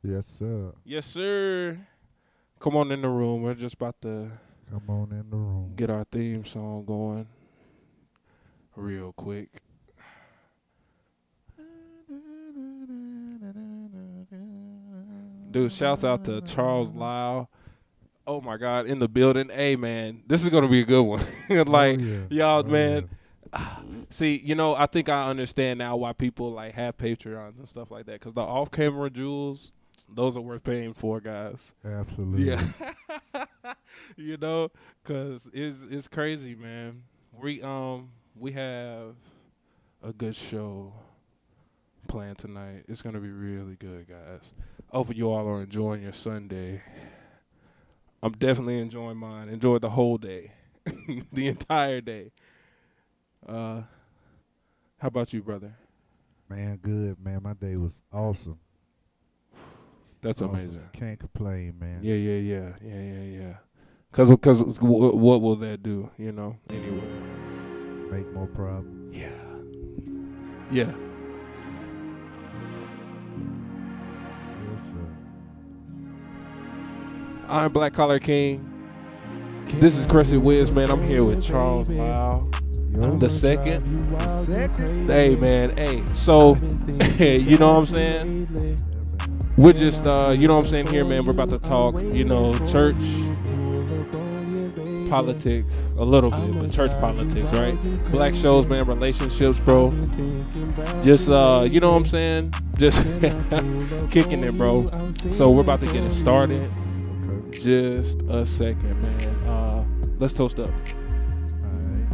Yes, sir. Yes, sir. Come on in the room. We're just about to Come on in the room. get our theme song going real quick. Dude, shouts out to Charles Lyle. Oh my God, in the building. Hey man, this is gonna be a good one. Like Oh, yeah. y'all, Oh, man. See, I think I understand now why people like have Patreons and stuff like that. Cause the off-camera jewels, those are worth paying for, guys. yeah. Absolutely. Yeah. Cause it's crazy, man. We have a good show planned tonight. It's gonna be really good, guys. Hopefully you all are enjoying your Sunday. I'm definitely enjoying mine. Enjoyed the whole day, the entire day. How about you, brother? Man, good, man. My day was awesome. That's Awesome. amazing. Can't complain, man. Yeah. Cause what will that do? Anyway. Make more problems. Yeah. Yes, sir. I'm Black Collar King. This is Crescent Wiz, man. I'm here with Charles Lyle. Yo, The second. the second. Hey, man. Hey. So, you know what I'm saying? Yeah, man. We're just, you know what I'm saying here, man. We're about to talk, church politics a little bit, but church politics, right? Black shows, man, relationships, bro. Just, you know what I'm saying? Just kicking it, bro. So we're about to get it started. Okay. Just a second, man. Let's toast up. All right.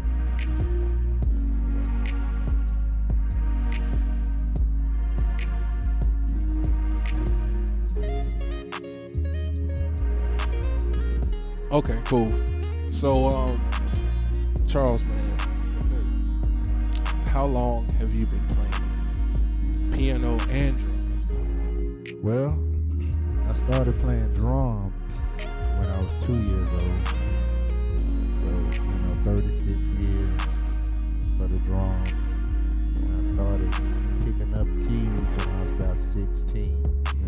Okay, cool. So, Charles, man, how long have you been playing piano and drums? Well, I started playing drums when I was 2 years old. So, 36 years for the drums. And I started picking up keys when I was about 16. You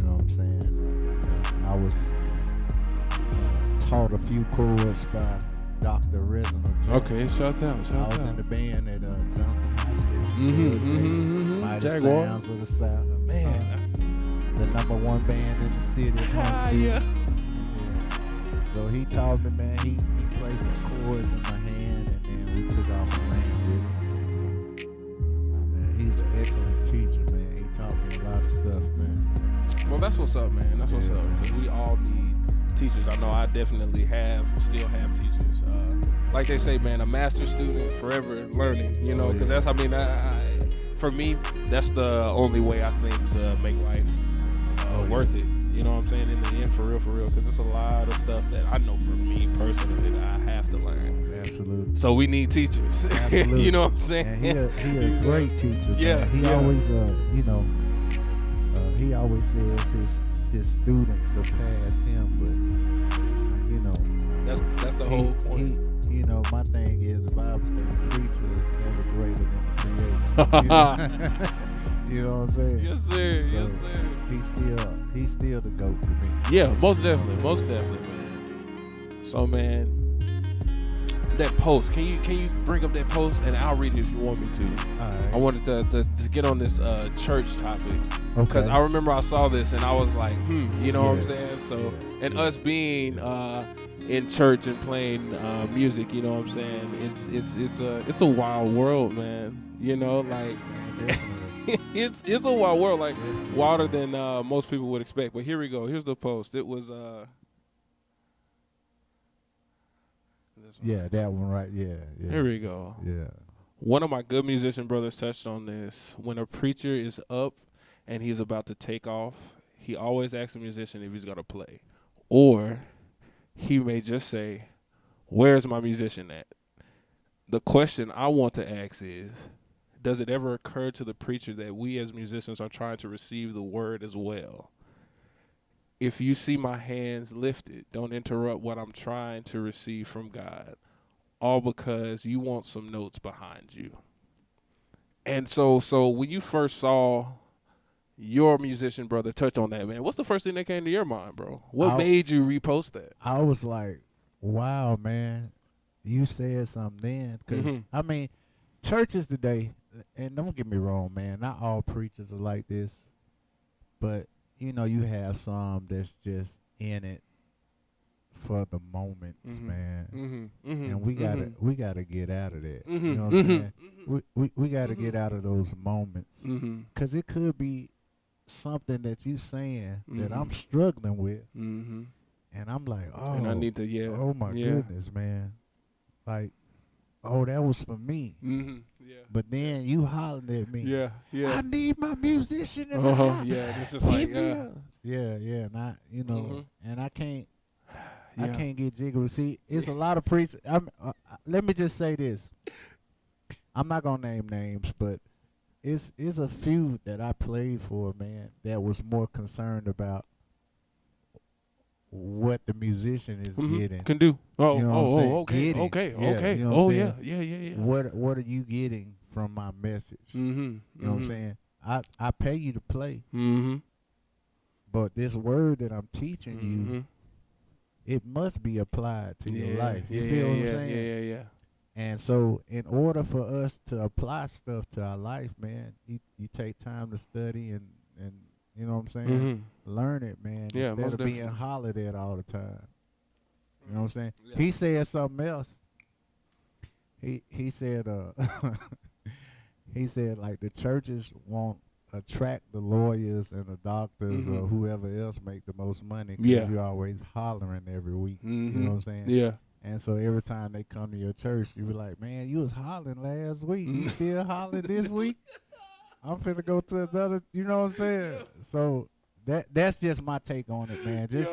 know what I'm saying? I was taught a few chords by Dr. Reginald Johnson. Okay, shout out. I was in the band at Johnson High School. Mighty Jaguar. Sounds of the South. Man. The #1 band in the city. of Huntsville. Yeah. So he taught me, man. He played some chords in my hand, and then we took off and ran with it. Man, he's an excellent teacher, man. He taught me a lot of stuff, man. Well, that's what's up, man. That's what's up. Because we all need teachers. I know I definitely still have teachers. Like they say, man, a master student, forever learning. Because that's, for me, that's the only way I think to make life worth it. You know what I'm saying? In the end, for real. Because it's a lot of stuff that I know for me personally that I have to learn. Absolutely. So we need teachers. Absolutely. You know what I'm saying? And he a great teacher. Yeah. Man. He always, he always says his students surpass him, but That's the whole point. My thing is the Bible says the preacher is never greater than the creator. You know what I'm saying? Yes, sir. He's still the GOAT to me. Yeah, most definitely, man. So, man, that post. Can you bring up that post and I'll read it if you want me to. All right. I wanted to get on this church topic because Okay. I remember I saw this and I was like, you know what I'm saying? So, Yeah. and us being in church and playing music, you know what I'm saying? It's a wild world, man. Like it's a wild world, like wilder than most people would expect. But here we go. Here's the post. It was this one. Yeah, that one right. Yeah. Here we go. Yeah. One of my good musician brothers touched on this. When a preacher is up and he's about to take off, he always asks the musician if he's going to play. Or he may just say, "Where's my musician at?" The question I want to ask is, does it ever occur to the preacher that we as musicians are trying to receive the word as well? If you see my hands lifted, don't interrupt what I'm trying to receive from God. all because you want some notes behind you. And so when you first saw your musician brother touch on that, man, what's the first thing that came to your mind, bro? What made you repost that? I was like, wow, man, you said something then. Because, I mean, churches today, and don't get me wrong, man, not all preachers are like this. But, you know, you have some that's just in it for the moments, man. And we gotta get out of that. You know what I'm saying? We gotta get out of those moments. Because it could be something that you saying that I'm struggling with. And I'm like, oh, and I need to, oh my goodness, man. Like, oh, that was for me. But then you hollering at me. I need my musician in the house. It's just like, and I, you know, and I can't get jiggy. See, it's a lot of preachers. Let me just say this. I'm not gonna name names, but it's a few that I played for, man, that was more concerned about what the musician is getting. Can do. Oh, you know okay. You know what I'm saying? What are you getting from my message? You know what I'm saying? I pay you to play. But this word that I'm teaching you, it must be applied to your life. You feel what I'm saying? Yeah. And so in order for us to apply stuff to our life, man, you take time to study and you know what I'm saying? Learn it, man, instead of being hollered at all the time. You know what I'm saying? Yeah. He said something else. He said he said like the churches won't attract the lawyers and the doctors or whoever else make the most money because you're always hollering every week. You know what I'm saying? Yeah. And so every time they come to your church, you be like, man, you was hollering last week. You still hollering this week? I'm finna go to another, you know what I'm saying? So that's just my take on it, man. Just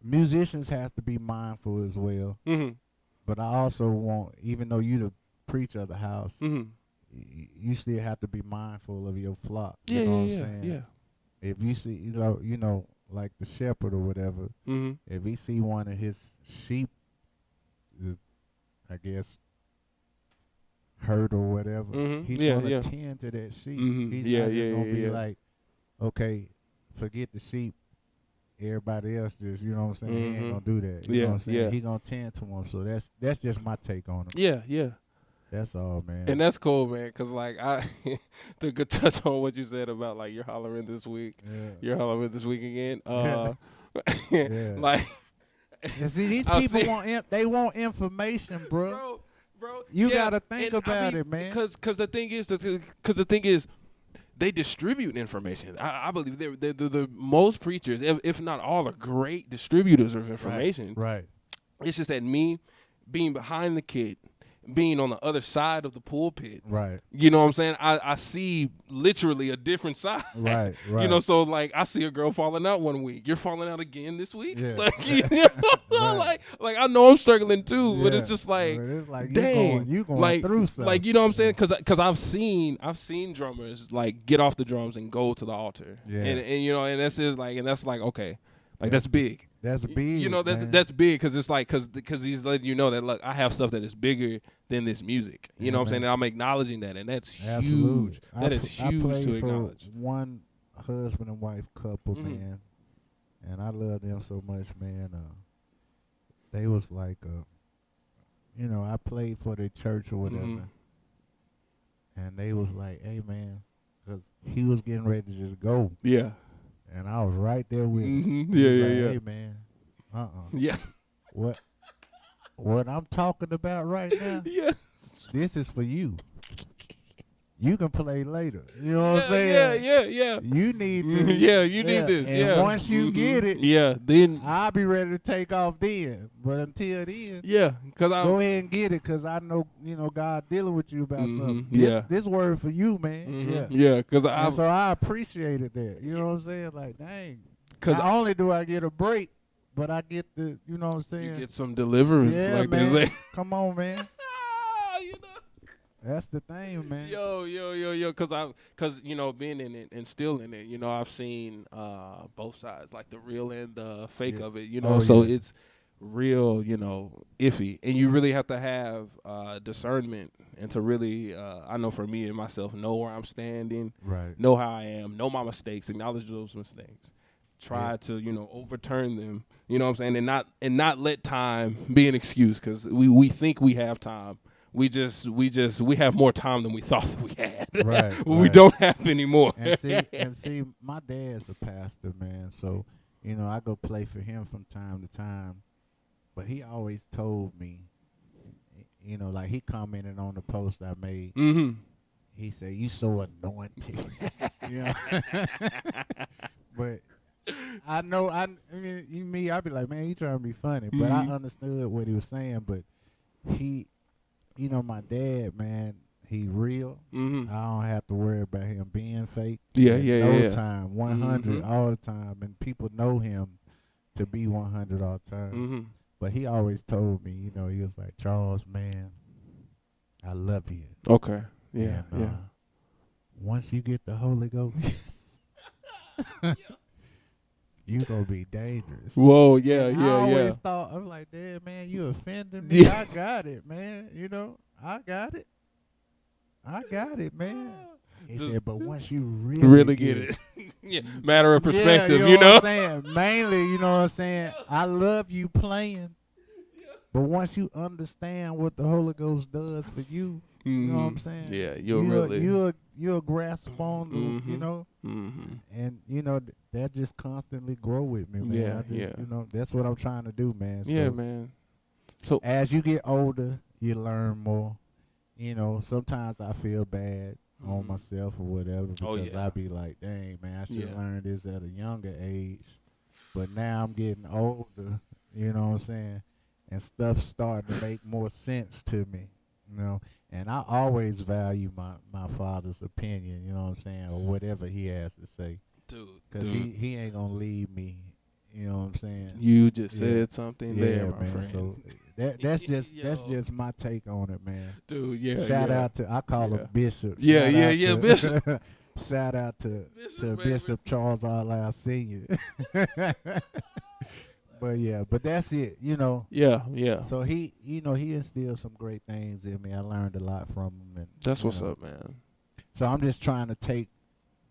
musicians has to be mindful as well. But I also want, even though you the preacher of the house, you still have to be mindful of your flock. You know what I'm saying? Yeah. If you see, you know, like the shepherd or whatever, if he see one of his sheep, I guess, hurt or whatever, he's gonna tend to that sheep. He's not just gonna be like, okay, forget the sheep. Everybody else just, you know what I'm saying? He ain't gonna do that. You know what I'm saying? He gonna tend to them. So that's just my take on it. Yeah. That's all, man. And that's cool, man, because, like, to go touch on what you said about, like, you're hollering this week. You're hollering this week again. Like, and see, these people want information, bro. You got to think about it, man. Because the thing is, they distribute information. I believe they're the most preachers, if not all, are great distributors of information. Right. It's just that me being behind the kid, being on the other side of the pulpit, right? You know what I'm saying? I see literally a different side, right? You know, so like I see a girl falling out one week, you're falling out again this week, like you know, like I know I'm struggling too, but it's just like, it's like dang, you going like, through something, like, you know what I'm saying? Because I've seen drummers like get off the drums and go to the altar, and you know, and that's like okay, like that's big. That's big. You know, that's big because it's like because he's letting you know that, look, I have stuff that is bigger than this music. You know what I'm saying? And I'm acknowledging that, and that's huge. That is huge to acknowledge. For one husband and wife couple, man, and I love them so much, man. They was like, you know, I played for their church or whatever, and they was like, hey, man, because he was getting ready to just go. Yeah. And I was right there with him. Yeah. Hey, man. Yeah. What I'm talking about right now? Yeah. This is for you. You can play later. You know what I'm saying? Yeah. You need this. You need this. And once you get it, then I'll be ready to take off then. But until then, go ahead and get it, because I know, you know, God dealing with you about something. This word for you, man. Because so I appreciated that. You know what I'm saying? Like, dang. Because not only do I get a break, but I get the, you know what I'm saying? You get some deliverance, like man. they say. Come on, man. You know. That's the thing, man. Yo, because you know, being in it and still in it, you know, I've seen both sides, like the real and the fake of it, you know. It's real, iffy, and you really have to have discernment and to really, I know for me and myself, know where I'm standing, Right. know how I am, know my mistakes, acknowledge those mistakes, try Yeah. to overturn them. You know what I'm saying, and not let time be an excuse because we think we have time. We have more time than we thought that we had. Right, We right. don't have anymore. And see, my dad's a pastor, man. So, I go play for him from time to time. But he always told me, like he commented on the post I made. Mm-hmm. He said, "You so anointed." you know. But I know, me, I'd be like, man, you trying to be funny. But I Mhm. understood what he was saying. But he, my dad, man, he real. Mm-hmm. I don't have to worry about him being fake. Yeah, At yeah, no yeah. time, 100 Mhm. all the time. And people know him to be 100 all the time. Mm-hmm. But he always told me, he was like, Charles, man, I love you. Okay. Yeah. And Yeah. once you get the Holy Ghost, you gonna be dangerous. Whoa. Yeah. And I Yeah. Yeah. always thought, I'm like, damn, man, you offended me. Yeah. I got it, man. I got it. I got it, man. He Just said, but once you really get it. Yeah. Matter of perspective, yeah, you know. what I'm saying? Mainly, you know what I'm saying? I love you playing, but once you understand what the Holy Ghost does for you, you know what I'm saying? Yeah, You'll grasp on the, Mm-hmm. and that just constantly grow with me, man. Yeah, I just, yeah. that's what I'm trying to do, man. Yeah, So man. So as you get older, you learn more. Sometimes I feel bad on myself or whatever because I be like, dang, man, I should have learned this at a younger age. But now I'm getting older, you know what I'm saying? And stuff's starting to make more sense to me, And I always value my father's opinion, you know what I'm saying, or whatever he has to say. dude, Because he ain't going to leave me, you know what I'm saying? you just said something there, my man. friend. So that's just my take on it, man. Dude, yeah. Shout out to, I call him Bishop. Yeah, Shout yeah, out yeah, to- Bishop. Shout out to Bishop, Bishop Charles Lyle Sr. But that's it, Yeah, yeah. So he instilled some great things in me. I learned a lot from him, and That's what's up, man. so I'm just trying to take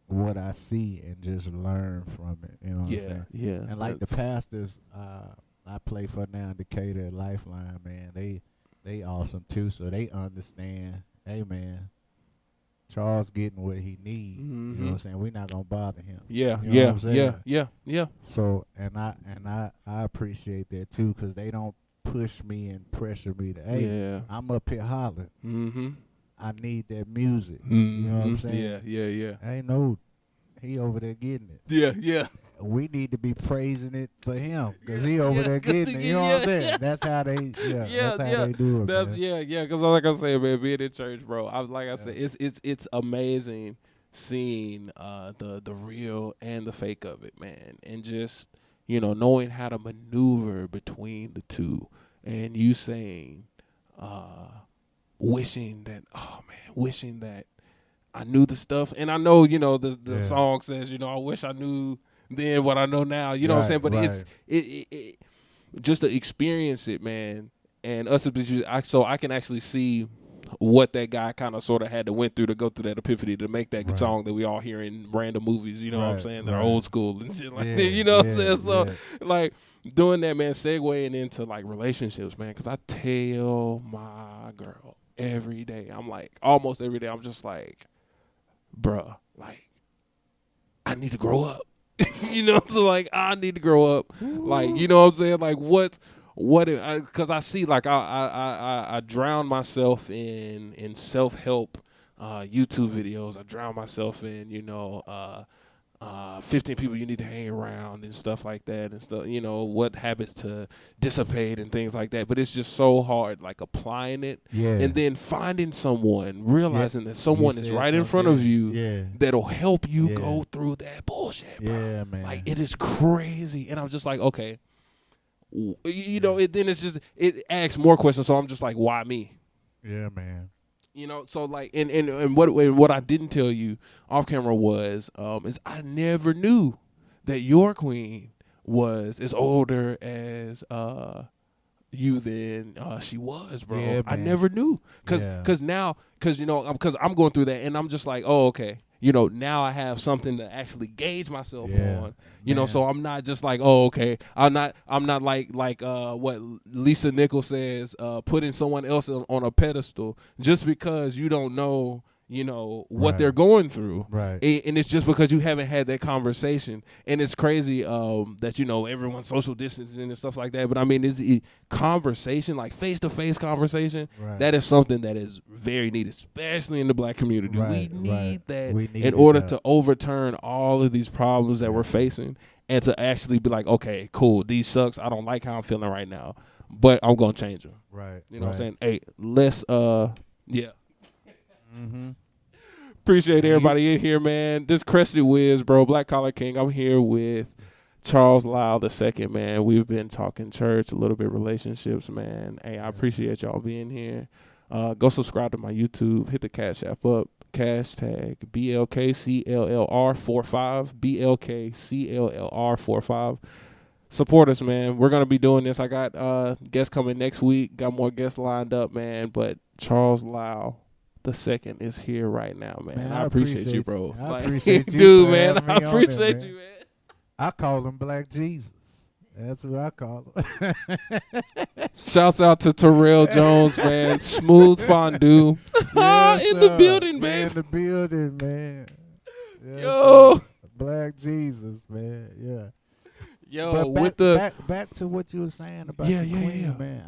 what I see and just learn from it. You know what I'm Yeah, saying? yeah. And like the pastors I play for now in Decatur at Lifeline, man, they awesome too. So they understand. Hey, man, Charles getting what he need. You know what I'm saying? We're not gonna bother him. Yeah, You know what I'm saying? yeah. So and I appreciate that too, because they don't push me and pressure me to, hey, I'm up here hollering. Mm-hmm. I need that music. Mm-hmm. You know what I'm saying? Yeah. I know he over there getting it. Yeah. We need to be praising it for him because he over there getting it. You know what I'm saying? That's how they, that's how they do it. That's man. because like I said, man, being in church, bro, I said, it's amazing seeing the real and the fake of it, man, and just knowing how to maneuver between the two, and you saying, wishing that I knew the stuff, and I know the song says I wish I knew then what I know now, you know what I'm saying, but it's just to experience it, man, and us so I can actually see what that guy kind of sort of had to went through to go through that epiphany to make that song that we all hear in random movies, you know what I'm saying, that are old school and shit like that, you know what I'm saying? So like doing that, man, segueing into like relationships, man, because I tell my girl every day, I'm like almost every day, I'm just like, bruh, like I need to grow up. So like I need to grow up. Like, you know what I'm saying? Like because I see like I drown myself in self-help YouTube videos. I drown myself in 15 people you need to hang around and stuff like that and stuff, what habits to dissipate and things like that. But it's just so hard, like applying it and then finding someone, realizing that someone is right in front of you that'll help you go through that bullshit, bro. Yeah, man. Like it is crazy. And I'm just like, okay, then it's just, it asks more questions. So I'm just like, why me? Yeah, man. So like, and what I didn't tell you off camera was, is I never knew that your queen was as older as you than she was, bro. Yeah, I man. never knew. Cause you know, because I'm going through that, and I'm just like, oh, okay. You know, now I have something to actually gauge myself on. You know, so I'm not just like, oh, okay. I'm not like what Lisa Nichols says, putting someone else on a pedestal just because you don't know, you know, what they're going through. Right. And it's just because you haven't had that conversation. And it's crazy that, you know, everyone's social distancing and stuff like that. But I mean, it's conversation, like face-to-face conversation, that is something that is very needed, especially in the black community. We need that in order to overturn all of these problems that we're facing and to actually be like, okay, cool, these sucks. I don't like how I'm feeling right now, but I'm going to change them. Right. You know what I'm saying? Hey, let's, yeah. Mm-hmm. Appreciate everybody in here, man. This Crested Wiz, bro, Black Collar King. I'm here with Charles Lyle II, man. We've been talking church, a little bit relationships, man. Hey, I appreciate y'all being here. Go subscribe to my YouTube. Hit the Cash App up. Hashtag BLKCLLR45. BLKCLLR45. Support us, man. We're going to be doing this. I got guests coming next week. Got more guests lined up, man. But Charles Lyle II is here right now, man. I appreciate you, bro. I appreciate you, dude, man. I appreciate you, man. I call him Black Jesus. That's what I call him. Shouts out to Terrell Jones, man. Smooth Fondue. In the building, man. In the building, man. Yes, yo. Black Jesus, man. Yeah. Yo, but back to what you were saying about the queen, man.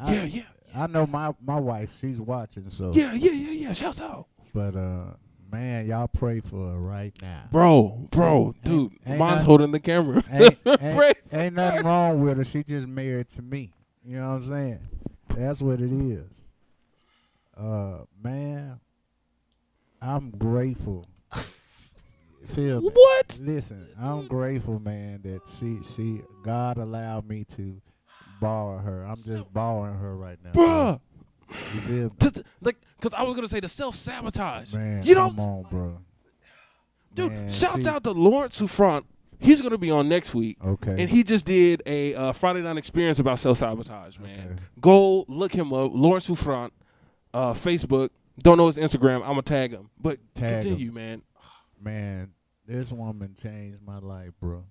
I know my wife, she's watching, so yeah. Shouts out. But man, y'all pray for her right now. Bro, dude. Mine's holding the camera. Ain't nothing wrong with her. She just married to me. You know what I'm saying? That's what it is. Man, I'm grateful. Feel me? What? Listen, I'm grateful, man, that she God allowed me to borrow her. I'm just borrowing her right now. Bruh. You feel me? Because I was going to say the self-sabotage. Man, you know, come on, bro. Dude, shouts out to Lawrence Souffrant. He's going to be on next week. Okay. And he just did a Friday Night Experience about self-sabotage, man. Okay. Go look him up. Lawrence Souffrant, Facebook. Don't know his Instagram. I'm going to tag him. But continue, man. Man, this woman changed my life, bro.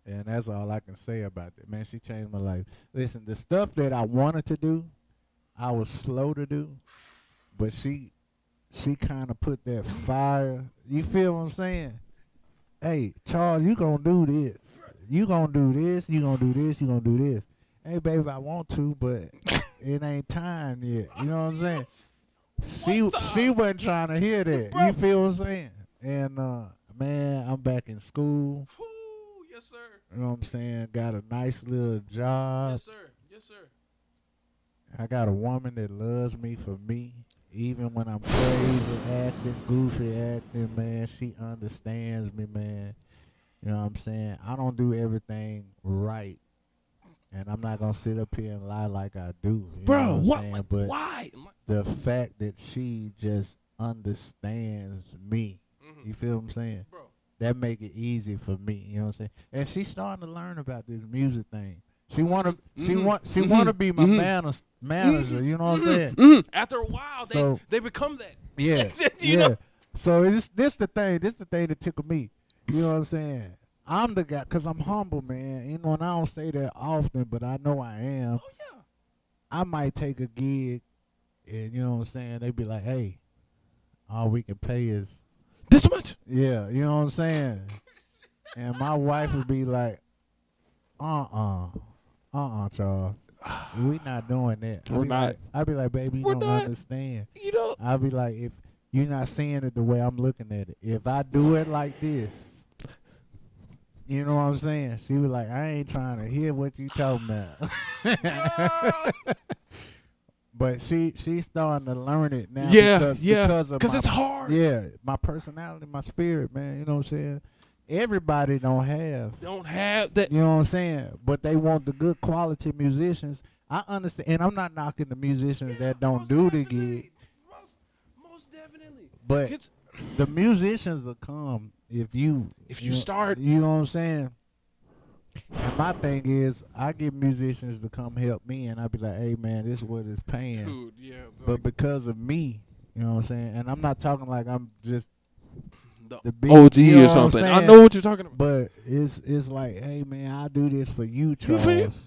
And that's all I can say about it. Man, she changed my life. Listen, the stuff that I wanted to do, I was slow to do. But she kind of put that fire. You feel what I'm saying? Hey, Charles, you going to do this. You going to do this. You going to do this. You going to do this. Hey, baby, I want to, but it ain't time yet. You know what I'm saying? She wasn't trying to hear that. You feel what I'm saying? And, man, I'm back in school. Yes, sir. You know what I'm saying? Got a nice little job. Yes, sir. Yes, sir. I got a woman that loves me for me. Even when I'm crazy acting, goofy acting, man, she understands me, man. You know what I'm saying? I don't do everything right. And I'm not going to sit up here and lie like I do. Bro, But why? The fact that she just understands me. You feel what I'm saying? Bro. That make it easy for me. You know what I'm saying? And she's starting to learn about this music thing. She wanna be my manager. You know what I'm saying? After a while, they become that. Yeah, you know? So this the thing. This the thing that tickled me. You know what I'm saying? I'm the guy, cause I'm humble, man. You know, and I don't say that often, but I know I am. Oh yeah. I might take a gig, and you know what I'm saying? They be like, "Hey, all we can pay is this much." Yeah, you know what I'm saying? And my wife would be like, Charles. We not doing that. We're not. I'd be like, baby, you don't understand. You know. I'd be like, if you're not seeing it the way I'm looking at it, if I do it like this, you know what I'm saying? She was like, I ain't trying to hear what you talking about. But she's starting to learn it now. Because it's hard. Yeah, my personality, my spirit, man. You know what I'm saying? Everybody don't have that. You know what I'm saying? But they want the good quality musicians. I understand, and I'm not knocking the musicians that don't do the gig. Most definitely. But the musicians will come if you start. You know what I'm saying? And my thing is, I get musicians to come help me, and I be like, "Hey, man, this is what it's paying." Dude, yeah. But because of me, you know what I'm saying, and I'm not talking like I'm just the the big OG you know or what I'm something. I saying? know what you're talking about. But it's like, hey, man, I do this for you, You feel? Charles,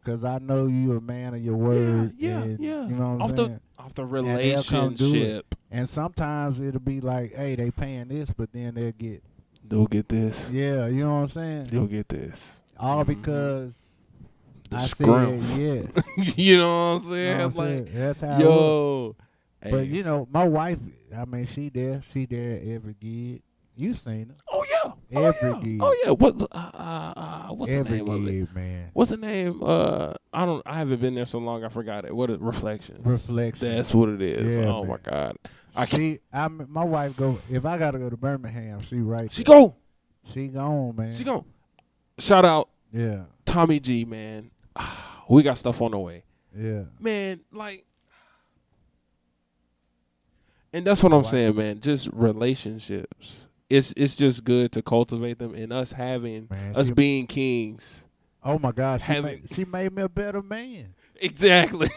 because I know you a man of your word, and Yeah. you know what I'm Off saying. the And they'll come do it. relationship, And sometimes it'll be like, hey, they paying this, but then they'll get, they'll get this. yeah, you know what I'm saying? You'll get this. All Mhm. because The I scrim. said yes. You know what I'm You saying? know what I'm Like, saying? That's how it works. yo. But Hey. you know, my wife, I mean, she there every gig. You seen her Oh yeah. every gig, Oh yeah. What's the every name of it? gig, man. What's the name? I haven't been there so long. I forgot it. What is Reflection? Reflection. That's what it is. Yeah, Oh man. my God. I can't. My wife go. If I gotta go to Birmingham, she right. She there. go. She gone, man. She go. Shout out Yeah, Tommy G, man. We got stuff on the way, yeah. man. Like, and that's what I'm Why? saying, man. Just relationships. It's just good to cultivate them, and us having Man, us she- being kings. Oh my God, Having- she made me a better man. Exactly.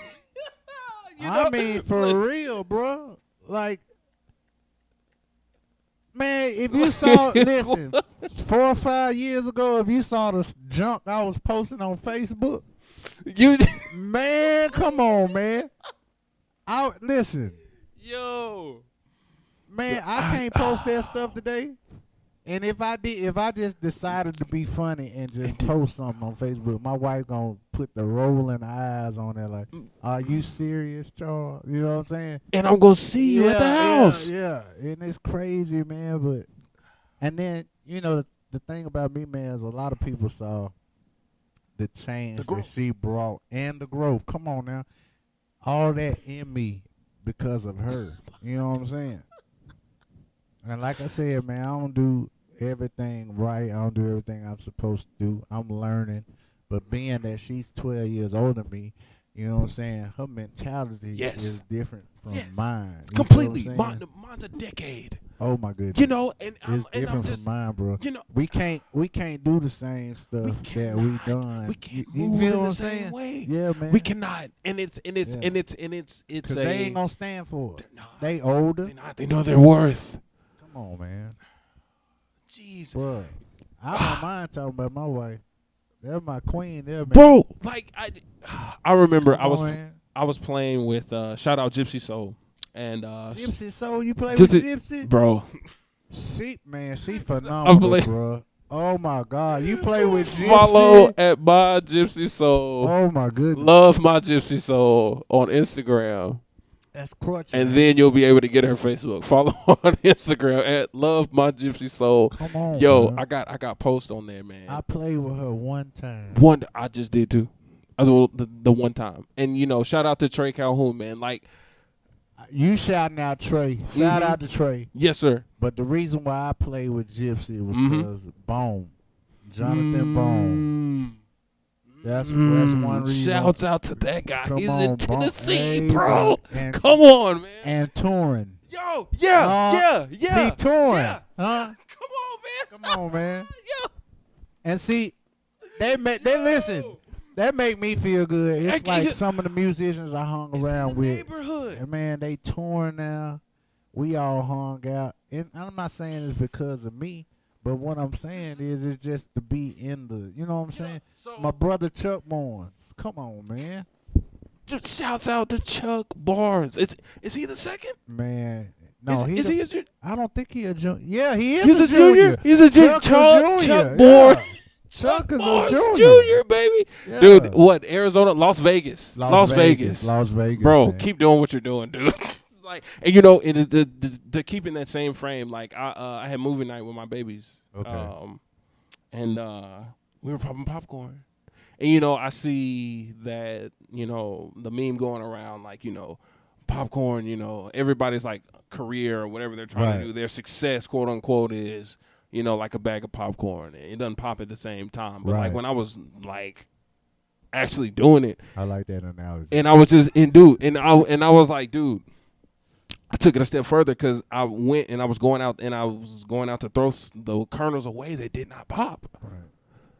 I mean, for look, real, bro. Like, man, if you saw, listen, 4 or 5 years ago, if you saw the junk I was posting on Facebook, you, man, come on, man. Listen, yo. man, I can't post that stuff today. And if I just decided to be funny and just post something on Facebook, my wife gonna put the rolling eyes on there like, "Are you serious, Charles?" You know what I'm saying? And I'm gonna see you at the house. Yeah, and it's crazy, man. But and then you know the thing about me, man, is a lot of people saw the change that she brought and the growth. Come on now, all that in me because of her. You know what I'm saying? And like I said, man, I don't do everything right. I don't do everything I'm supposed to do. I'm learning. But being that she's 12 years older than me, you know what I'm saying? Her mentality is different from mine. You Completely. feel what I'm saying? Mine's a decade. Oh my goodness. You know, and It's I'm different just, from mine, bro. you know, We can't do the same stuff that we done. We can't you move feel in what the I'm same saying? way. Yeah, man. We cannot, and it's Yeah. it's 'Cause they ain't gonna stand for it. They're not. They older. They're not. They know their worth. Come on, man. Jeez, Bro, I don't mind talking about my wife. They're my queen there, man. bro. Like I remember Come on, man. I was playing with shout out Gypsy Soul and Gypsy Soul, you play with Gypsy? bro. She phenomenal, believe- bro. Oh my God, you play with Gypsy? Follow at my Gypsy Soul. Oh my goodness, Love my Gypsy Soul on Instagram. that's crutch. And then you'll be able to get her Facebook. Follow on Instagram at Love My Gypsy Soul. Come on, yo, man. I got posts on there, man. I played with her one time. I just did too. The one time, and you know, shout out to Trey Calhoun, man. Like, you shouting out Trey. Shout out to Trey. yes, sir. But the reason why I played with Gypsy was because Bone, Jonathan Bone. That's one reason. Shouts out to that guy. Come He's on, in Bone. Tennessee, Hey, bro. And, Come on, man. and touring. Yo, yeah. He touring. Yeah. Huh? Come on, man. Come on, man. Yeah. And see, they listen. That make me feel good. It's like some of the musicians I hung around with. Neighborhood. And man, they touring now. We all hung out. And I'm not saying it's because of me, but what I'm saying is it's just to be in the, you know what I'm saying? So, My brother Chuck Barnes. Come on, man. just shouts out to Chuck Barnes. Is he the second? Man. No, is he a junior? I don't think he a junior. Yeah, he is He's a junior. He's a junior. Chuck Yeah. Barnes. Chuck is Barnes a junior, baby. Yeah. Dude, what? Arizona, Las Vegas. Las Vegas, Bro, man. keep doing what you're doing, dude. Like, and you know, to keep in that same frame, like I had movie night with my babies. Okay. And we were popping popcorn. And you know, I see that, you know, the meme going around, like, you know, popcorn, you know, everybody's like career or whatever they're trying to do, their success, quote unquote, is, you know, like a bag of popcorn. It doesn't pop at the same time. But like when I was like actually doing it, I like that analogy. and I was just dude, and I was like, dude, I took it a step further because I went and I was going out to throw the kernels away that did not pop. Right.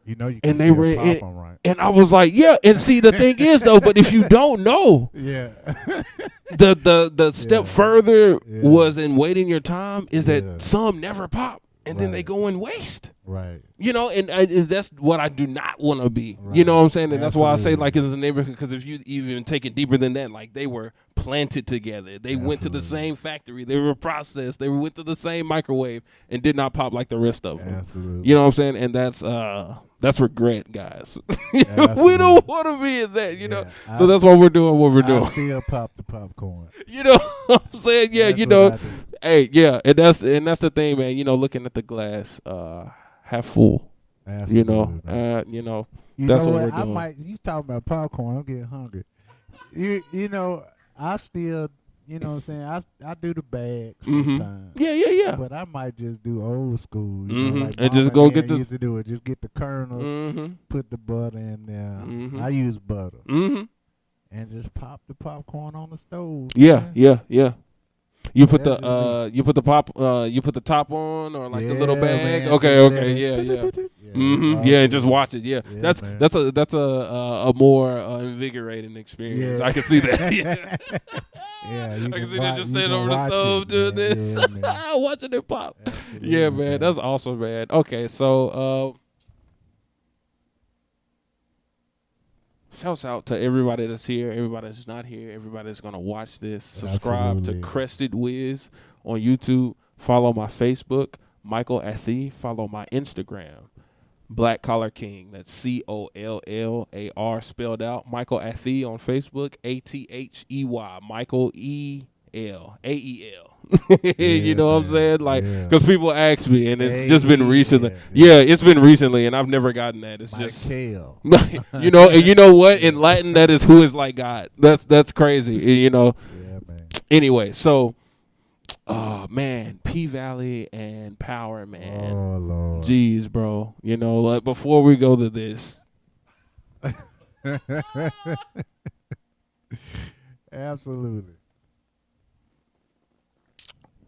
You know you can And they still were, pop them, right? and I was like, yeah. And see, the thing is though, but if you don't know, Yeah. the step Yeah. further Yeah. was in waiting your time is Yeah. that some never pop, and then they Right. go in waste. Right. You know, and that's what I do not want to be. Right. You know what I'm saying? And that's why I say, Absolutely. like, it's a neighborhood, because if you even take it deeper than that, like, they were planted together. They went to the Absolutely. same factory. They were processed. They went to the same microwave and did not pop like the rest of them. Absolutely. You know what I'm saying? And that's regret, guys. We Absolutely. don't want to be in that, you know? Yeah. So that's why we're doing what we're I doing. still pop the popcorn. You know what I'm saying? Yeah, That's you what know. I do. Hey, yeah, and that's the thing, man. You know, looking at the glass half full. Absolutely, You know, man. you know, You that's know what what? we're doing. You talking about popcorn? I'm getting hungry. You know, I still, you know what I'm saying? I do the bag sometimes. Yeah. But I might just do old school, you know, like And Mom just go Dad get the. used to do it. Just get the kernels, put the butter in there. I use butter. And just pop the popcorn on the stove. Yeah, man. yeah. You put That's the you put the top on, or like the little Yeah, bag. man, Okay, just let okay, it- yeah. it's all Yeah, and good. just watch it. Yeah, Yeah, that's man. that's a more invigorating experience. Yeah. I can see that. Yeah. Yeah, you I can can see them watch- just you sitting can over the watch stove it, doing man. this, Yeah, man. watching it pop. Absolutely, Yeah, man, that's awesome, man. Okay, so shouts out to everybody that's here, everybody that's not here, everybody that's gonna watch this. Subscribe Absolutely. to Crested Wiz on YouTube. Follow my Facebook, Michael Athey. Follow my Instagram, Black Collar King. That's COLLAR spelled out. Michael Athey on Facebook, ATHEY. Michael ELAEL. You know what I'm man. saying? Like, Yeah. because people ask me, and it's just been recently. Yeah. Yeah, it's been recently, and I've never gotten that. It's just. Michael. You know, and you know what? In Latin, that is who is like God. That's crazy. You know. Yeah, man. Anyway, so, man, P Valley and Power, man. Oh, Lord. Jeez, bro. You know, like, before we go to this, Absolutely.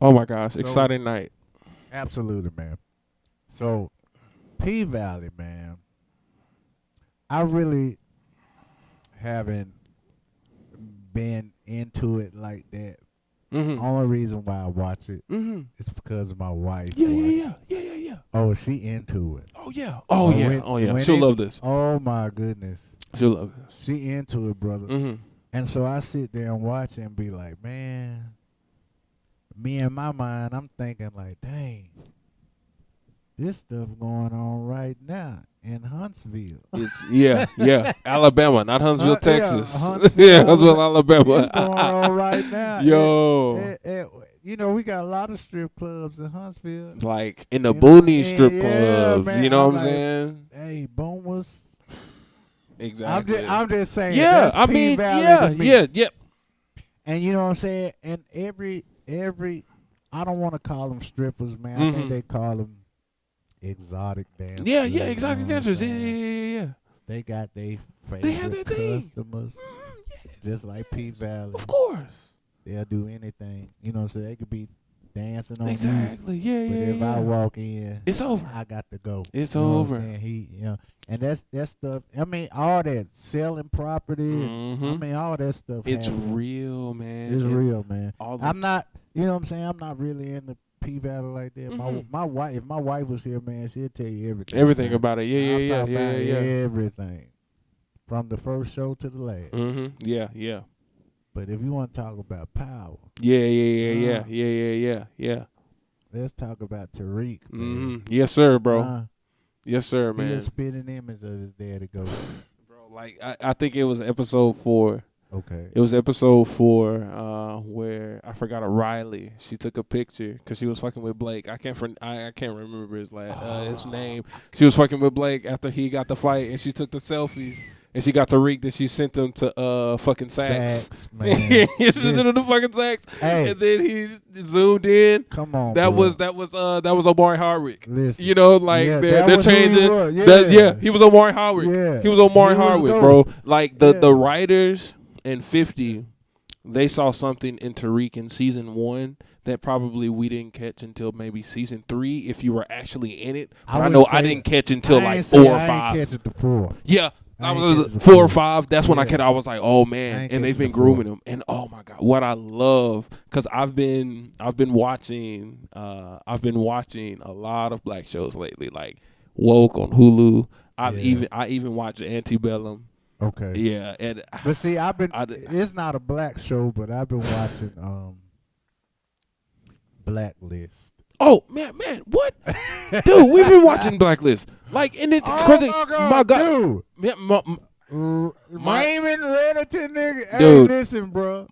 oh my gosh, So- exciting night. Absolutely, man. So, P Valley, man. I really haven't been into it like that. Mm-hmm. Only reason why I watch it Mm-hmm. is because of my wife. Yeah. watch it. Oh, she into it. Oh yeah. Oh yeah. when- Oh yeah. when She'll it- love this. Oh my goodness. She'll love this. She into it, brother. Mm-hmm. And so I sit there and watch it and be like, man, me in my mind, I'm thinking like, dang, this stuff going on right now in Huntsville. It's yeah. Alabama, not Huntsville, Yeah, Texas. Huntsville, Yeah, Huntsville, Alabama. It's going on right now. Yo. You know, we got a lot of strip clubs in Huntsville. Like in the You know, boonies strip yeah, clubs. man, You know I'm what I'm like, saying? Hey, Boomers. Exactly. I'm just saying. yeah, that's I mean, P-Valley to me. yeah. And you know what I'm saying? And every I don't want to call them strippers, man. I think they call them exotic dancers. Yeah, you exotic know what I'm dancers. saying? Yeah. They got their They have favorite their thing. customers, just like P Valley. Of course. They'll do anything. You know what I'm saying? They could be dancing on you. Exactly. Yeah, But if I walk in, it's over. I got to go. It's You know what over. I'm saying? And that's stuff. I mean, all that selling property. Mhm. I mean, all that stuff. It's happening. real, man. It's real, man. All the I'm not. You know what I'm saying? I'm not really in the P Valley like that. Mhm. My wife, if my wife was here, man, she'd tell you everything. everything man. about it. I'm Yeah. talking about everything, from the first show to the last. Mm-hmm. Yeah. But if you want to talk about power, Yeah. let's talk about Tariq. Mm-hmm. Man. Yes, sir, bro. Yes, sir, He a man. spitting image of his daddy ghost. Bro, like I think it was episode 4. Okay. It was episode 4 where I forgot Riley. She took a picture because she was fucking with Blake. I can't remember his his name. She was fucking with Blake after he got the fight, and she took the selfies. And she got Tariq that she sent them to fucking Saks. Man. She sent them to fucking Saks. Hey. And then he zoomed in. Come on. That bro. was Omari Hardwick. Listen. You know, like Yeah, they're that was who he changing. was. Yeah, he was Omari Hardwick. Yeah. He was Omari He was Hardwick, dope. bro. Like the Yeah. writers and 50 they saw something in Tariq in season 1 that probably we didn't catch until maybe season 3 if you were actually in it. But I know I didn't catch until like 4 or 5. I ain't catch it to 4. Yeah. I was 4 or 5. That's when I catch. I was like, oh man, and they've been grooming him. And oh my god, what I love, because I've been watching a lot of black shows lately, like Woke on Hulu. I even watched Antebellum. Okay. Yeah, and but see, it's not a black show, but I've been watching Blacklist. Oh man, what, dude? We've been watching Blacklist, like, and it's because my God, dude. Yeah, Raymond Reddington, nigga. Dude, hey, listen, bro.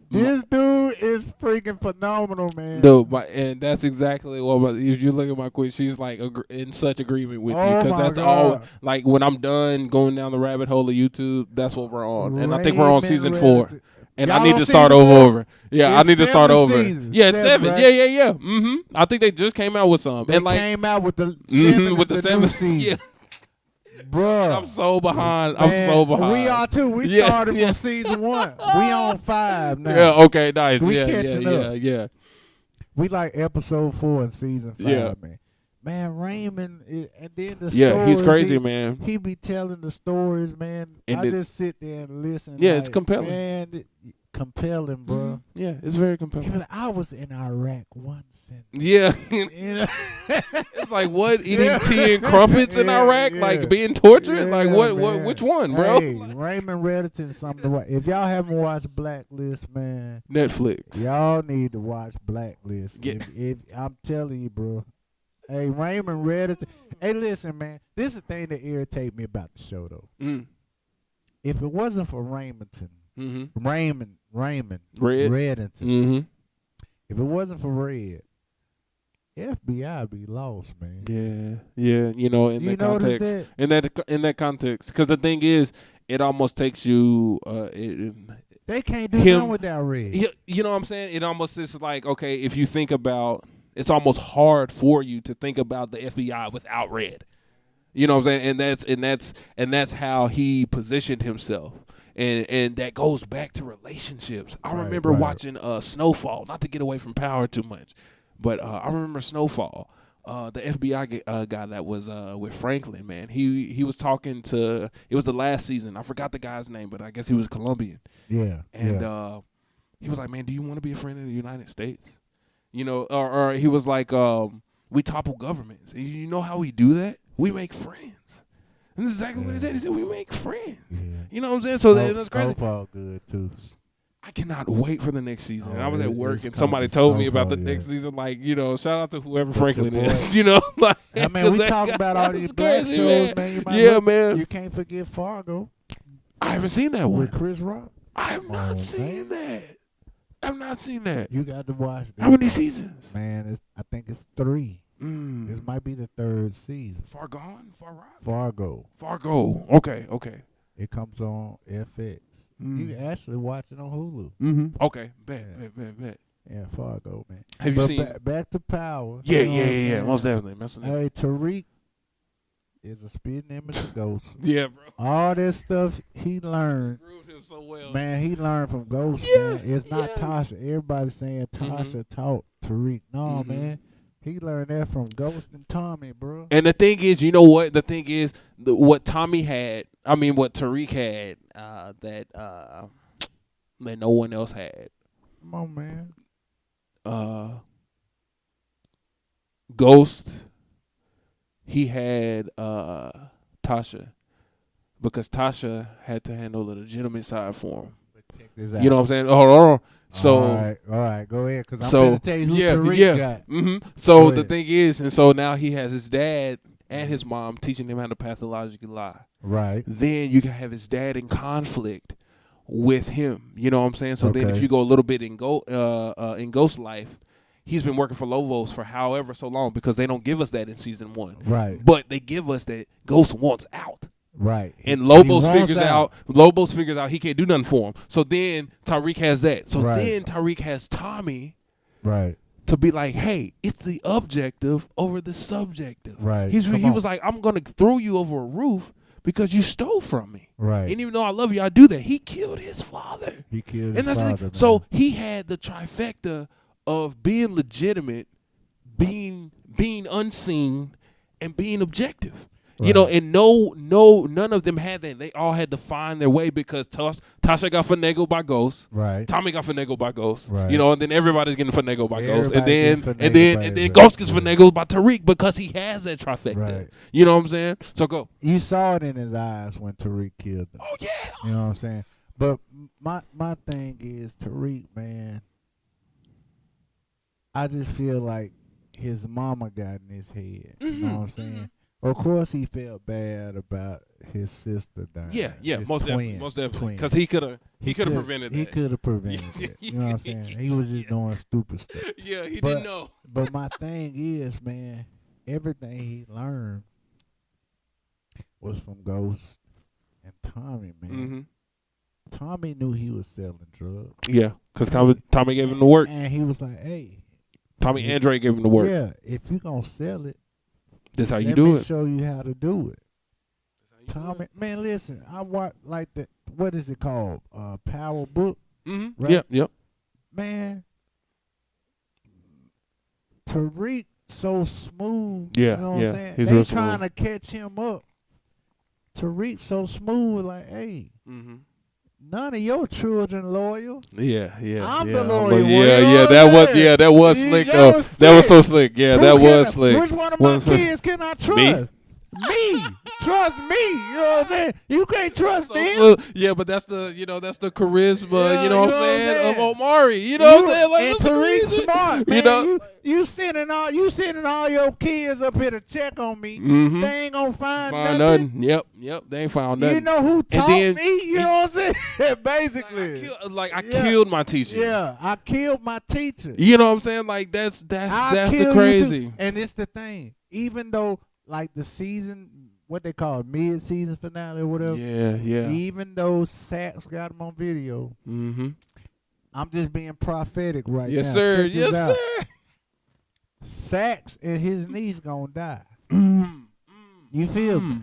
This dude is freaking phenomenal, man. Dude, and that's exactly what. If you look at my queen, she's like in such agreement with you, because that's all. Like when I'm done going down the rabbit hole of YouTube, that's what we're on, and I think we're on season 4. And I need to start over. Yeah, I need to start over. Yeah, it's 7. Right? Yeah. I think they just came out with some. They came out with the 7. With the 7th season. Yeah. Bruh. I'm so behind. Man, I'm so behind. We are too. We started from season 1. We on 5 now. Yeah, okay, nice. We catching up. Yeah. We like episode 4 in season 5, man. Man, Raymond, and then the stories. Yeah, he's crazy, man. He be telling the stories, man. And I just sit there and listen. Yeah, like, it's compelling. Man, compelling, bro. Mm-hmm. Yeah, it's very compelling. Like, I was in Iraq once. Yeah. You know? It's like, what? Eating tea and crumpets in Iraq? Like being tortured? Like what? Which one, bro? Hey, Raymond Reddington, something to watch. If y'all haven't watched Blacklist, man. Netflix. Y'all need to watch Blacklist. If I'm telling you, bro. Hey, Raymond Reddington. Hey, listen, man. This is the thing that irritates me about the show, though. If it wasn't for Raymond Reddington. If it wasn't for Red, FBI be lost, man. Yeah. You know, in that context. In that context, because the thing is, it almost takes you. They can't do nothing without Red. You know what I'm saying? It almost is like, okay, if you think about. It's almost hard for you to think about the FBI without Red. You know what I'm saying? And that's how he positioned himself. And that goes back to relationships. I remember watching Snowfall, not to get away from Power too much, but I remember Snowfall. The FBI guy that was with Franklin, man. He was talking to. It was the last season. I forgot the guy's name, but I guess he was Colombian. Yeah. And he was like, "Man, do you want to be a friend of the United States?" You know, or he was like, we topple governments. You know how we do that? We make friends. And that's exactly what he said. He said, we make friends. Yeah. You know what I'm saying? So that's crazy. Snowfall good, too. I cannot wait for the next season. I was at work, and somebody told me about the next season. Like, you know, shout out to whoever Franklin is. You know? Like, I mean, we talking about all these black shows, man. Man. You can't forget Fargo. I haven't seen that one. With Chris Rock. I have not seen that. I've not seen that. You got to watch that. How many seasons? Man, I think it's 3. This might be the 3rd season. Fargo. Okay. It comes on FX. You can actually watch it on Hulu. Mm-hmm. Okay. Bet. Yeah, Fargo, man. Have you seen? Back to Power. Yeah. Most definitely. Hey, Tariq is a spitting image of Ghost. Yeah, bro. All this stuff he learned. Grew him so well. Man, he learned from Ghost, man. It's not Tasha. Everybody's saying Tasha taught Tariq. No, man. He learned that from Ghost and Tommy, bro. And the thing is, you know what? The thing is, what Tommy had, what Tariq had, that no one else had. Come on, man. Ghost, he had Tasha, because Tasha had to handle the legitimate side for him. Check this out. You know what I'm saying? Hold on. So all right, go ahead, because I'm going to tell you who Tariq got. Mm-hmm. So the thing is, and so now he has his dad and his mom teaching him how to pathologically lie. Right. Then you can have his dad in conflict with him. You know what I'm saying? So then if you go a little bit in Ghost life, he's been working for Lobos for however so long, because they don't give us that in season 1. Right. But they give us that Ghost wants out. Right. And Lobos figures out he can't do nothing for him. So then Tariq has that. So then Tariq has Tommy. Right. To be like, hey, it's the objective over the subjective. Right. He was like, I'm gonna throw you over a roof because you stole from me. Right. And even though I love you, I do that. He killed his father. He killed And his that's the father, thing. man. So he had the trifecta of being legitimate, being unseen, and being objective. You know, and none of them had that. They all had to find their way because Tasha got finagled by Ghost. Right. Tommy got finagled by Ghost. Right. You know, and then everybody's getting finagled by Ghost. Everybody And getting then finagled by Ghost gets his finagled by Tariq because he has that trifecta. Right. You know what I'm saying? So go. You saw it in his eyes when Tariq killed him. Oh yeah. You know what I'm saying? But my thing is Tariq, man. I just feel like his mama got in his head. You know what I'm saying? Of course, he felt bad about his sister dying. Yeah, most definitely. Because he could have prevented that. He could have prevented it. You know what I'm saying? He was just doing stupid stuff. Yeah, he didn't know. But my thing is, man, everything he learned was from Ghost and Tommy, man. Mm-hmm. Tommy knew he was selling drugs. Yeah, because Tommy gave him the work. And he was like, hey. Tommy and Dre gave him the work. Yeah, if you going to sell it, that's how you let do me it. show you how to do it. Tommy, man, listen, I watch like what is it called? Power Book. Mm-hmm. Right? Yep. Man, Tariq so smooth. Yeah, you know what I'm saying? he's they real trying smooth. to catch him up. Tariq so smooth, like, hey, none of your children loyal. Yeah. I'm yeah. the loyal one. That was slick though. That was so slick. Yeah, that was slick. Which one of my kids can I trust? Me. Trust me. You know what I'm saying? You can't trust them. Yeah, but that's the charisma, Yeah, you know what I'm saying, of Omari. You know what I'm saying? Like, and Tariq smart, man. You know? You sending all your kids up here to check on me. Mm-hmm. They ain't gonna find nothing. Yep. They ain't found nothing. You know who taught then, me? You know what I'm saying? Basically. I killed my teacher. Yeah, I killed my teacher. You know what I'm saying? Like that's the crazy. And it's the thing. Even though like the season, what they call it, mid-season finale or whatever. Yeah. Even though Sax got him on video, I'm just being prophetic right now. Yes, sir. Check this out. Sax and his niece gonna die. You feel me?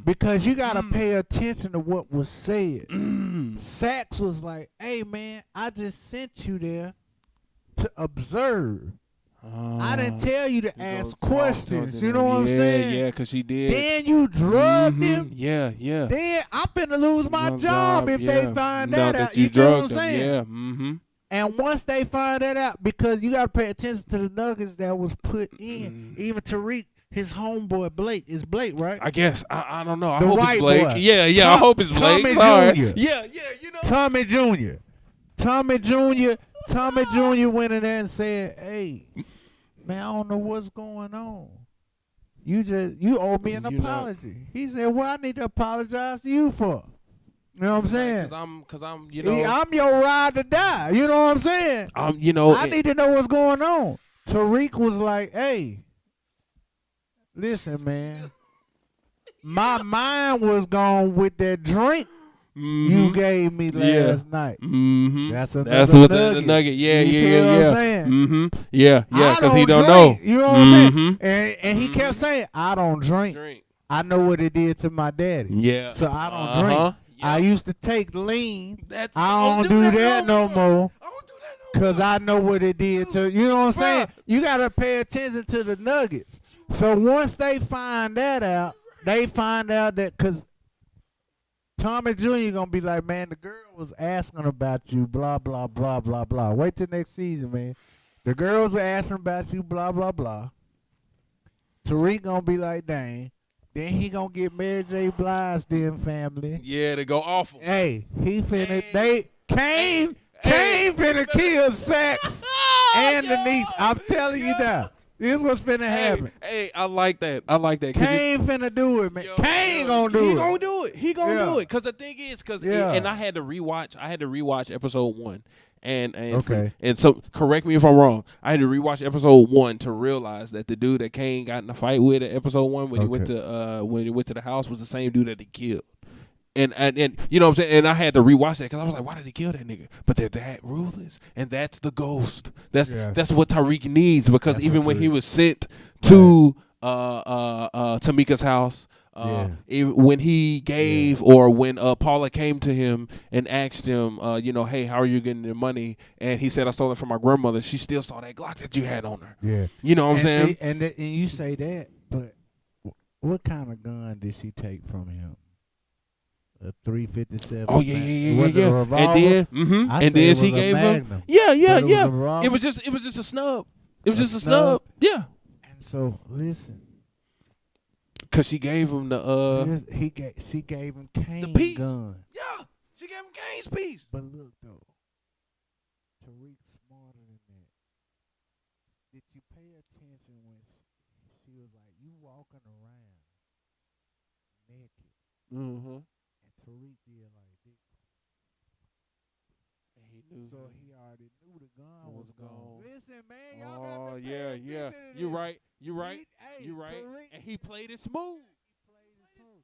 Because you gotta pay attention to what was said. Sax was like, "Hey man, I just sent you there to observe. I didn't tell you to ask questions. You know what I'm saying? Yeah, because she did. Then you drugged him. Yeah. Then I'm finna lose my job if they find that out. You know what I'm saying? Yeah. And once they find that out, because you gotta pay attention to the nuggets that was put in. Even Tariq, his homeboy Blake. Is Blake, right? I guess. I don't know. I The hope white it's Blake. boy. Yeah. I hope it's Blake. Tommy Sorry. Jr. Yeah, you know. Tommy Jr. Tommy Jr. went in there and said, "Hey, man, I don't know what's going on. You owe me an apology." He said, "Well, I need to apologize to you for." You know what I'm saying? Because I'm, you know. I'm your ride to die. You know what I'm saying? You know. I need to know what's going on. Tariq was like, "Hey, listen, man. My mind was gone with that drink you gave me last night." That's what the nugget. Yeah. What I'm saying? Yeah, because he don't drink. know. You know what I'm saying? And he kept saying, "I don't drink. I know what it did to my daddy. Yeah. So I don't drink. Yeah. I used to take lean. I don't don't do that no more. I don't do that no more. Because I know what it did to, you know what I'm saying? You got to pay attention to the nuggets. So once they find that out, they find out that, because Tommy Jr. going to be like, "Man, the girl was asking about you, blah, blah, blah, blah, blah." Wait till next season, man. The girls are asking about you, blah, blah, blah. Tariq going to be like, "Dang." Then he going to get Mary J. Blige's damn family. Yeah, they go awful. Hey, he finna, Kane finna kill Sax and the niece. I'm telling you now. This what's finna happen. Hey, I like that. Kane finna do it, man. Kane gonna do it. He gonna do it. He gonna do it. Because the thing is, and I had to rewatch episode 1. And so correct me if I'm wrong. I had to rewatch episode 1 to realize that the dude that Kane got in a fight with at episode 1 when he went to the house was the same dude that he killed. And you know what I'm saying? And I had to rewatch that because I was like, why did he kill that nigga? But they're that ruthless. And that's the ghost. That's what Tariq needs, because even when he was sent to Tamika's house, Yeah. When he gave, or when Paula came to him and asked him, hey, how are you getting your money? And he said, I stole it from my grandmother. She still saw that Glock that you had on her. Yeah. You know what I'm saying? See, and you say that, but what kind of gun did she take from him? A 357. Oh yeah. Was it a revolver? And then, I and say then it she was a gave him. Magnum. Yeah. But it was a revolver? It was just a snub. It was A just a snub. Yeah. And so listen, Cause she gave him the she gave him Kane piece. gun. Yeah, she gave him Kane's piece. But look though, Tariq's smarter than that. Did you pay attention when she was like, "You walking around naked," Mm-hmm. and Tariq did like this. He knew. So he already knew the gun was gone. gone. Listen, man, y'all got to yeah. You're right. You're right. You're right. Tariq, And he played it smooth. he played it smooth.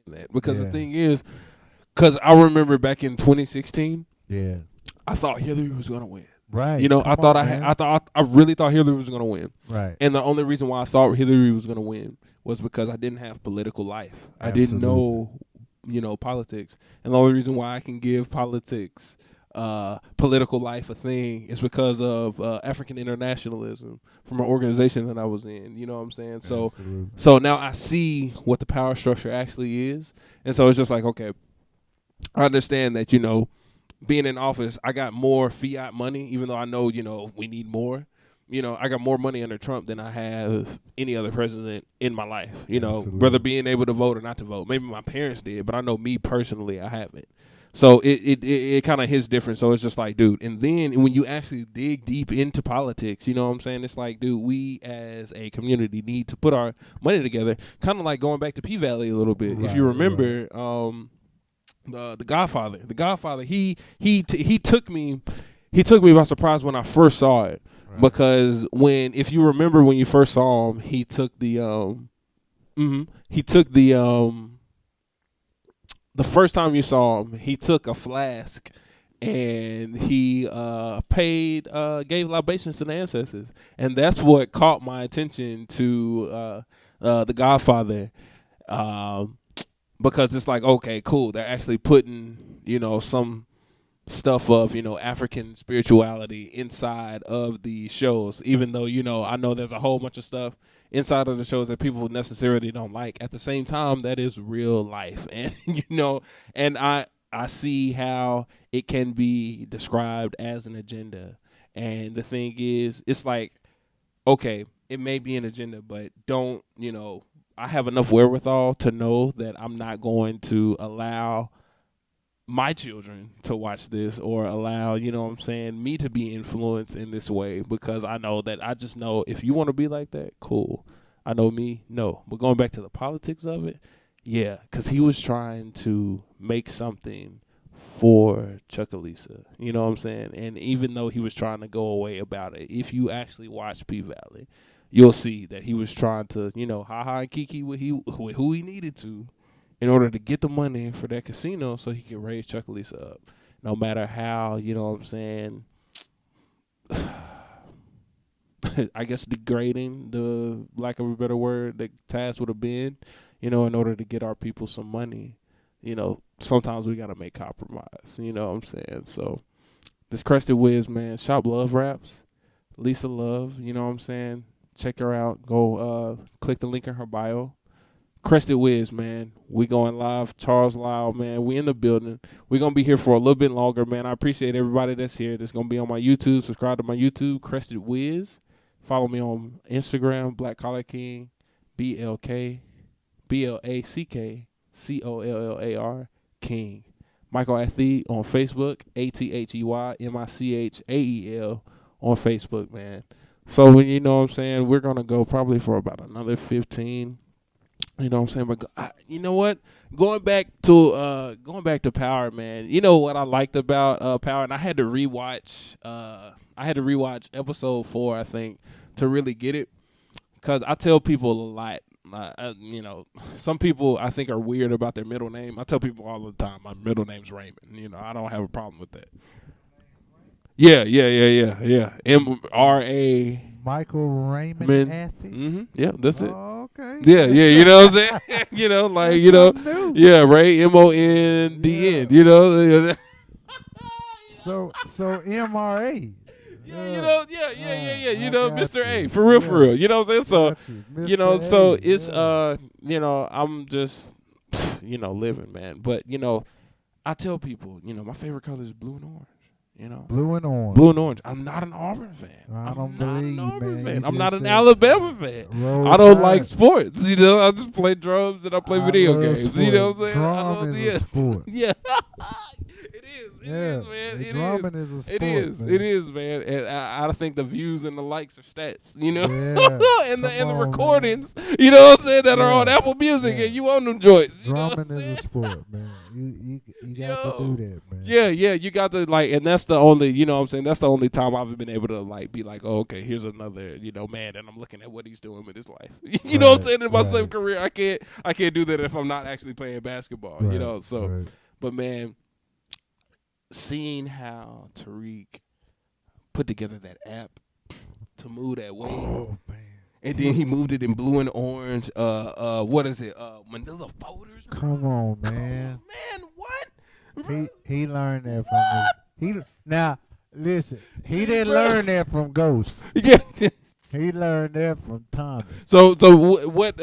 that because the Yeah. thing is, because I remember back in 2016, Yeah. I thought Hillary was gonna win. Right. You know, Come I really thought Hillary was gonna win. Right. And the only reason why I thought Hillary was gonna win was because I didn't have political life. I didn't know, politics. And the only reason why I can give politics, political life a thing is because of African internationalism from an organization that I was in. You know what I'm saying? So now I see what the power structure actually is, and so it's just like, okay, I understand that, being in office, I got more fiat money, even though I know, we need more. I got more money under Trump than I have any other president in my life, whether being able to vote or not to vote. Maybe my parents did, but I know me personally, I haven't. So it kind of hits different. So it's just like, dude, and then when you actually dig deep into politics, you know what I'm saying? It's like, dude, we as a community need to put our money together, kind of like going back to P-Valley a little bit. Right, if you remember, The Godfather, he took me by surprise when I first saw it. Right. Because if you remember when you first saw him, he took the first time you saw him, he took a flask and he gave libations to the ancestors, and that's what caught my attention to The Godfather. Because it's like, okay, cool. They're actually putting, some stuff of, African spirituality inside of the shows, even though, I know there's a whole bunch of stuff inside of the shows that people necessarily don't like. At the same time, that is real life. And, and I see how it can be described as an agenda. And the thing is, it's like, okay, it may be an agenda, but don't, I have enough wherewithal to know that I'm not going to allow my children to watch this or allow, me to be influenced in this way, because I know that I just know if you want to be like that, cool. I know me, no. But going back to the politics of it, yeah, because he was trying to make something for Chuckalisa, you know what I'm saying? And even though he was trying to go away about it, if you actually watch P-Valley, you'll see that he was trying to, ha-ha and kiki with who he needed to in order to get the money for that casino so he could raise Chuckalisa up. No matter how, you know what I'm saying, I guess degrading, the lack of a better word, the task would have been, in order to get our people some money. Sometimes we got to make compromise, you know what I'm saying? So this Crested Wiz, man, Shop Love Raps, Lisa Love, you know what I'm saying? Check her out. Go click the link in her bio. Crested Wiz, man. We going live. Charles Lyle, man. We in the building. We're going to be here for a little bit longer, man. I appreciate everybody that's here. That's going to be on my YouTube. Subscribe to my YouTube, Crested Wiz. Follow me on Instagram, Black Collar King, BLACK COLLAR King. Michael Athey on Facebook, ATHEYMICHAEL on Facebook, man. So, you know what I'm saying, we're going to go probably for about another 15. You know what I'm saying? But you know what? Going back to Power, man. You know what I liked about Power, and I had to rewatch episode 4, I think, to really get it. Because I tell people a lot. Some people I think are weird about their middle name. I tell people all the time, my middle name's Raymond. I don't have a problem with that. Yeah. MRA. Michael Raymond Athey? Mm-hmm. Yeah, that's it. Oh, okay. Yeah, you know what I'm saying? New. Yeah, Ray, MONDN, So MRA. Yeah, Mr. A, for real. You know what I'm saying? So, so it's, I'm just, living, man. But, I tell people, my favorite color is blue and orange. Blue and orange. I'm not an Auburn fan. I'm not an Auburn fan. I'm not an Alabama fan. I don't like sports. I just play drums and I play video games. Sport. You know what I'm saying? Drum is a sport. Yeah. It is, man. man. The It drumming is. is a sport, It is. man. It is, man. And I think the views and the likes are stats, you know, Yeah. and the Come on, recordings, you know what I'm saying, that are on Yeah. Apple Music, Yeah. and you own them joints. You know what I'm Drumming saying? is a sport, man. You got to Yo. do that, man. Yeah, you got to like, and that's the only, you know what I'm saying, that's the only time I've been able to like be like, oh, okay, here's another, you know, man, and I'm looking at what he's doing with his life. You know what I'm saying? In my same career, I can't do that if I'm not actually playing basketball. You know, so, but man, seeing how Tariq put together that app to move that way. Oh, man. And then he moved it in blue and orange. What is it? Manila folders. Come on, man. Man, what? He learned that from us. Now listen, he didn't learn that from Ghost. Yeah. He learned that from Tommy. So what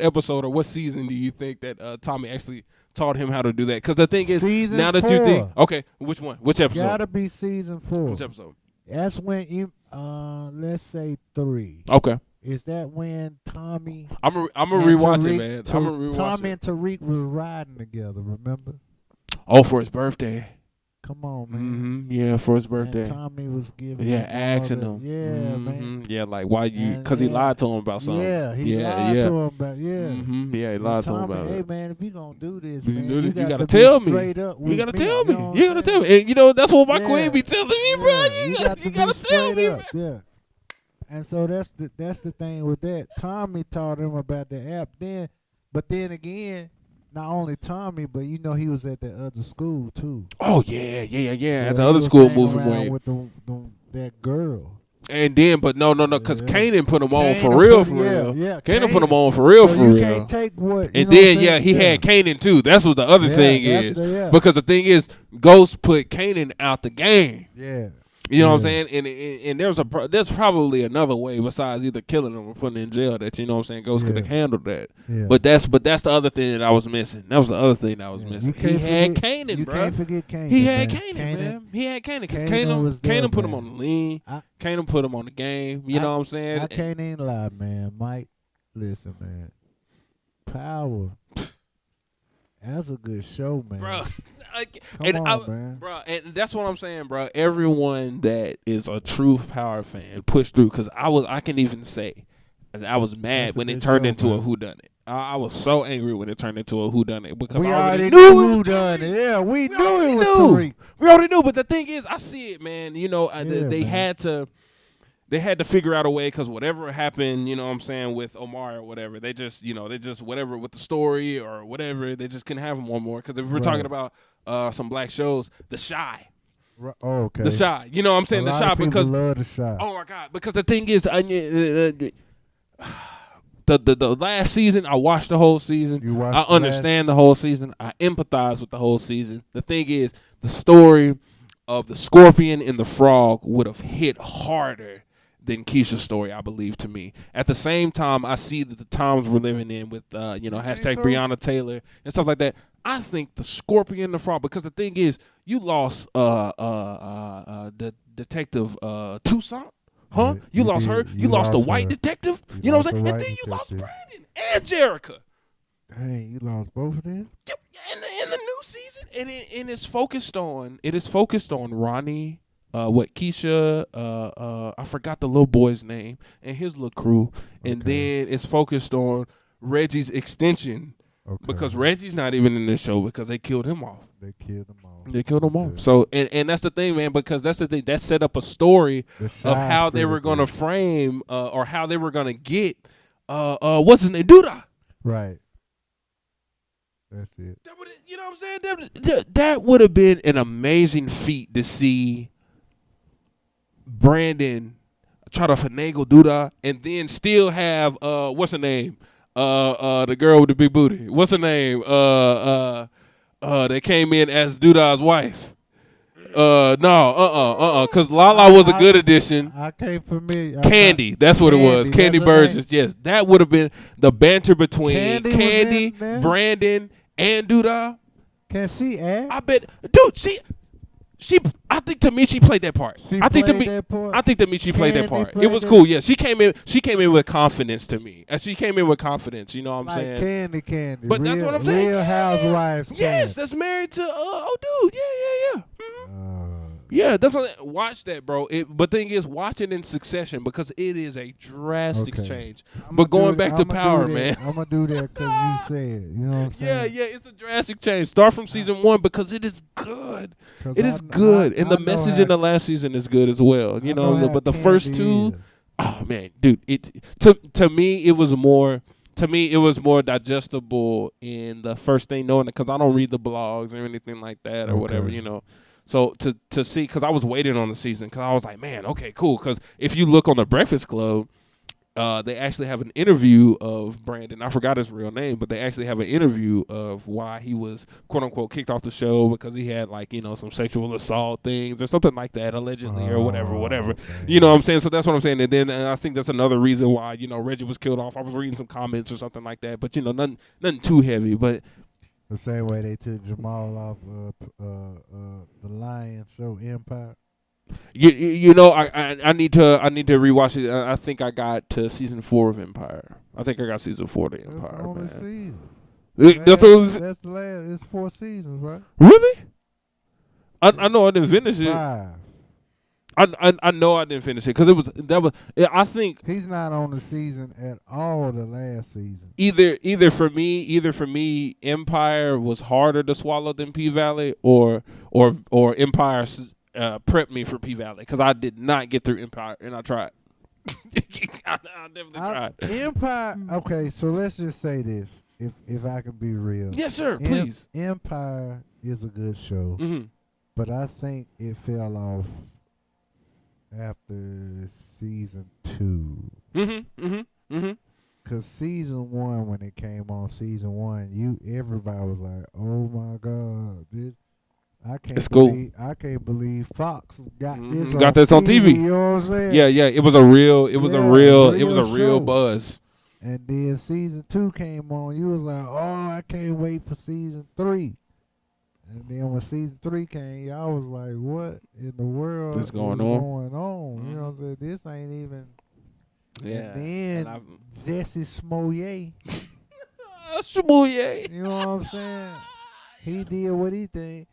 episode or what season do you think that Tommy actually taught him how to do that? Because the thing is, Season now that 4. you think, okay, which one? Which episode? Gotta be season 4. Which episode? That's when you let's say 3. Okay. Is that when Tommy? I'm gonna and rewatch Tariq- it, man. I'm gonna rewatch Tommy it. and Tariq was riding together. Remember? Oh, for his birthday. Come on, man. Mm-hmm. Yeah, for his birthday. And Tommy was giving. Yeah, him all asking the- him. Yeah, Mhm. man. Yeah, like why you? And, Because he yeah. lied to him about something. Yeah, he lied to him about. Yeah. Mm-hmm. Yeah, he And lied to him Tommy, about hey it. man, if you gonna do this, You man, do this, you got gotta to be tell me. straight up with You gotta me, tell me. know what You I'm gotta tell saying? me. And you know that's what my Yeah. queen be telling me, bro. Yeah, You got gotta to you be gotta tell straight me, up, man. yeah. And so that's the thing with that. Tommy taught him about the app but then again, not only Tommy, but you know he was at the other school too. Oh yeah. So At the he other was school hanging moving around way. with that girl. And then, but no, because Yeah. Kanan put him on for Kanan real, put- for yeah, real. yeah, Kanan put him Kanan. on for real, So for you real. can't take what. You And know what then, I'm saying? he had Kanan too. That's what the other thing that's is. the- Because the thing is, Ghost put Kanan out the game. Yeah. You know what I'm Yeah. saying? And there's probably another way besides either killing him or putting him in jail that, you know what I'm saying, Ghost could have handled that. Yeah. But that's the other thing that I was missing. That was the other thing that I was Yeah. missing. You He can't had forget- Kanan, You bro. can't forget Kanan. He had man. Kanan, man. He had Kanan because Kanan was there, Kanan put him man. on the lean. Kanan put him on the game. You know what I'm saying? I can't even lie, man. Mike, listen, man. Power. That's a good show, man. Bro. Come on, man. Bro, and that's what I'm saying, bro. Everyone that is a true Power fan pushed through because I can even say that I was mad That's a when it good turned show, into man. a whodunit. I was so angry when it turned into a whodunit because We I already knew knew it who was done Tariq. it. Yeah, we knew already it was knew. Tariq. We already knew, but the thing is, I see it, man. You know, Yeah, they man. had to. They had to figure out a way because whatever happened, you know what I'm saying, with Omar or whatever, they just whatever with the story or whatever, they just couldn't have him one more. Because if we're talking about some black shows, The Shy. Oh, okay. The Shy. You know what I'm saying? A The lot Shy of people because, love The Shy. oh my God, because the thing is, the last season, I watched the whole season. You watched I the understand the whole season. I empathize with the whole season. The thing is, the story of the scorpion and the frog would have hit harder than Keisha's story, I believe, to me. At the same time, I see that the times we're living in with, hashtag so? Breonna Taylor and stuff like that. I think the scorpion and the frog, because the thing is, you lost the detective Toussaint, huh? Yeah, you you lost did. her. You You lost the lost white her. detective. You You know what lost I'm saying? the And white then you lost detective. Brandon and Jerica. Dang, you lost both of them? Yep, in the new season, and it's focused on Ronnie, Keisha, I forgot the little boy's name and his little crew, and then it's focused on Reggie's extension because Reggie's not even in this show because they killed him off. They killed them all. They killed him off. Yeah. So and that's the thing, man, because that's the thing that set up a story The of Shy how they were pretty going to good. frame or how they were going to get what's his name, Duda. Right. That's it. That would, you know what I'm saying? That would have been an amazing feat to see Brandon try to finagle Duda and then still have what's her name? The girl with the big booty. What's her name? That came in as Duda's wife. Because Lala was a good addition. I can't familiar. Candy, that's what it was. Candy that's her name. Burgess. Yes, that would have been the banter between Candy was Candy, in there? Brandon, and Duda. Can she act? I bet, dude, I think to me she played that part. She I think to played me, that part? I think to me she played that Candy part. It played was that- cool. Yeah, she came in. She came in with confidence to me. She came in with confidence. You know what I'm Like saying? Candy. But real, that's what I'm saying. Real Housewives. Yes, that's married to oh dude. Yeah. Mhm. Uh, Yeah, that's what. Watch that, bro. But thing is, watch it in succession because it is a drastic Okay. change. I'ma But going do back that- to I'ma Power, do that. man. I'm gonna do that because you said. You know what I'm saying? Yeah, it's a drastic change. Start from season 1 because it is good. 'Cause It is good, and the know message how- in the last season is good as well. You I know know, how but the Candy first two, is. oh man, dude, to me it was more. To me, it was more digestible in the first thing, knowing it, because I don't read the blogs or anything like that or whatever, Okay. you know. So to see, because I was waiting on the season, because I was like, man, okay, cool. Because if you look on the Breakfast Club, they actually have an interview of Brandon. I forgot his real name, but they actually have an interview of why he was quote unquote kicked off the show because he had some sexual assault things or something like that allegedly or whatever. Man. You know what I'm saying? So that's what I'm saying. And then I think that's another reason why Reggie was killed off. I was reading some comments or something like that, but nothing too heavy. But The same way they took Jamal off the Lion show Empire. I need to rewatch it. I think I got to season 4 of Empire. I think I got season 4 of That's Empire. the only Man. season. That's what it was- That's the last. It's 4 seasons, right? Really? I know I didn't finish it. 5. I know I didn't finish it because I think He's not on the season at all. The last season. either for me Empire was harder to swallow than P Valley or Empire prepped me for P Valley because I did not get through Empire and I tried. I definitely tried. Empire. Okay, so let's just say this. If I can be real. Yes, sir. Please. Empire is a good show, Mm-hmm. but I think it fell off after season 2. Mm-hmm. Mm-hmm. Mm-hmm. Cause season 1, when it came on season 1, everybody was like, "Oh my God, this I can't It's cool. believe I can't believe Fox got this Got this on TV." You know what I'm saying? Yeah. It was a real real show. buzz. And then season 2 came on, you was like, "Oh, I can't wait for season 3." And then when season 3 came, y'all was like, "What in the world What's going is on?" going on?" You know what I'm saying? This ain't even. Yeah. And then Jesse Smollett, Smoothie. you know what I'm saying? He did what he did.